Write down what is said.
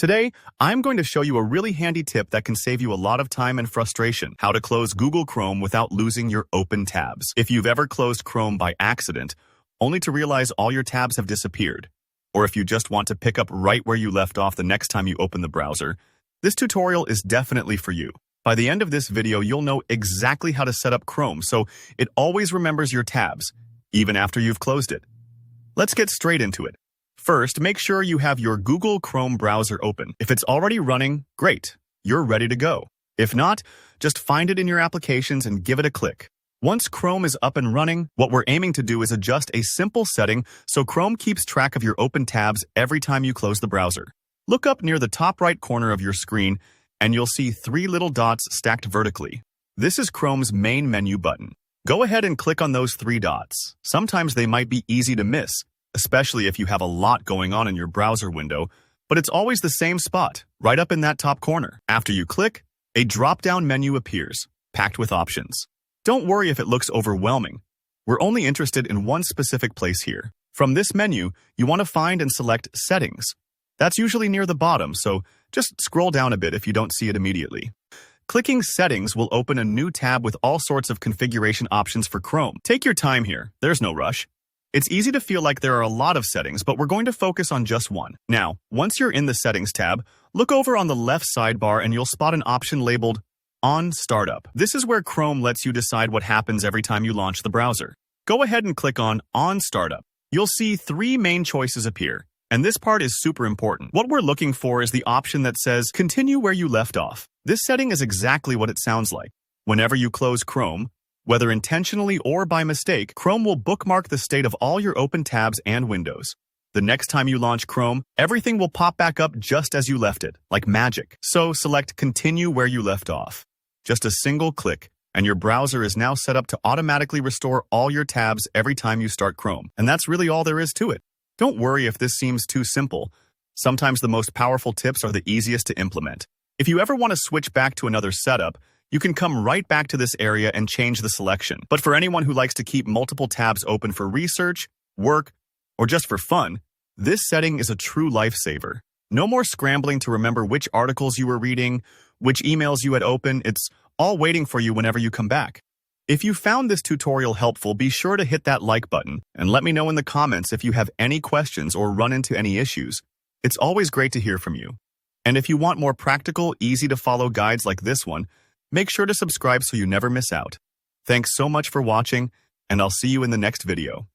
Today, I'm going to show you a really handy tip that can save you a lot of time and frustration: how to close Google Chrome without losing your open tabs. If you've ever closed Chrome by accident, only to realize all your tabs have disappeared, or if you just want to pick up right where you left off the next time you open the browser, this tutorial is definitely for you. By the end of this video, you'll know exactly how to set up Chrome so it always remembers your tabs, even after you've closed it. Let's get straight into it. First, make sure you have your Google Chrome browser open. If it's already running, great, you're ready to go. If not, just find it in your applications and give it a click. Once Chrome is up and running, what we're aiming to do is adjust a simple setting so Chrome keeps track of your open tabs every time you close the browser. Look up near the top right corner of your screen and you'll see 3 little dots stacked vertically. This is Chrome's main menu button. Go ahead and click on those 3 dots. Sometimes they might be easy to miss, especially if you have a lot going on in your browser window, but it's always the same spot, right up in that top corner. After you click, a drop-down menu appears, packed with options. Don't worry if it looks overwhelming. We're only interested in one specific place here. From this menu, you want to find and select Settings. That's usually near the bottom, so just scroll down a bit if you don't see it immediately. Clicking Settings will open a new tab with all sorts of configuration options for Chrome. Take your time here, there's no rush. It's easy to feel like there are a lot of settings, but we're going to focus on just one. Now, once you're in the Settings tab, look over on the left sidebar and you'll spot an option labeled On Startup. This is where Chrome lets you decide what happens every time you launch the browser. Go ahead and click on Startup. You'll see 3 main choices appear, and this part is super important. What we're looking for is the option that says Continue where you left off. This setting is exactly what it sounds like. Whenever you close Chrome, whether intentionally or by mistake, Chrome will bookmark the state of all your open tabs and windows. The next time you launch Chrome, everything will pop back up just as you left it, like magic. So select Continue where you left off. Just a single click, and your browser is now set up to automatically restore all your tabs every time you start Chrome. And that's really all there is to it. Don't worry if this seems too simple. Sometimes the most powerful tips are the easiest to implement. If you ever want to switch back to another setup, you can come right back to this area and change the selection. But for anyone who likes to keep multiple tabs open for research, work, or just for fun, this setting is a true lifesaver. No more scrambling to remember which articles you were reading, which emails you had open. It's all waiting for you whenever you come back. If you found this tutorial helpful, be sure to hit that like button and let me know in the comments if you have any questions or run into any issues. It's always great to hear from you. And if you want more practical, easy-to-follow guides like this one, make sure to subscribe so you never miss out. Thanks so much for watching, and I'll see you in the next video.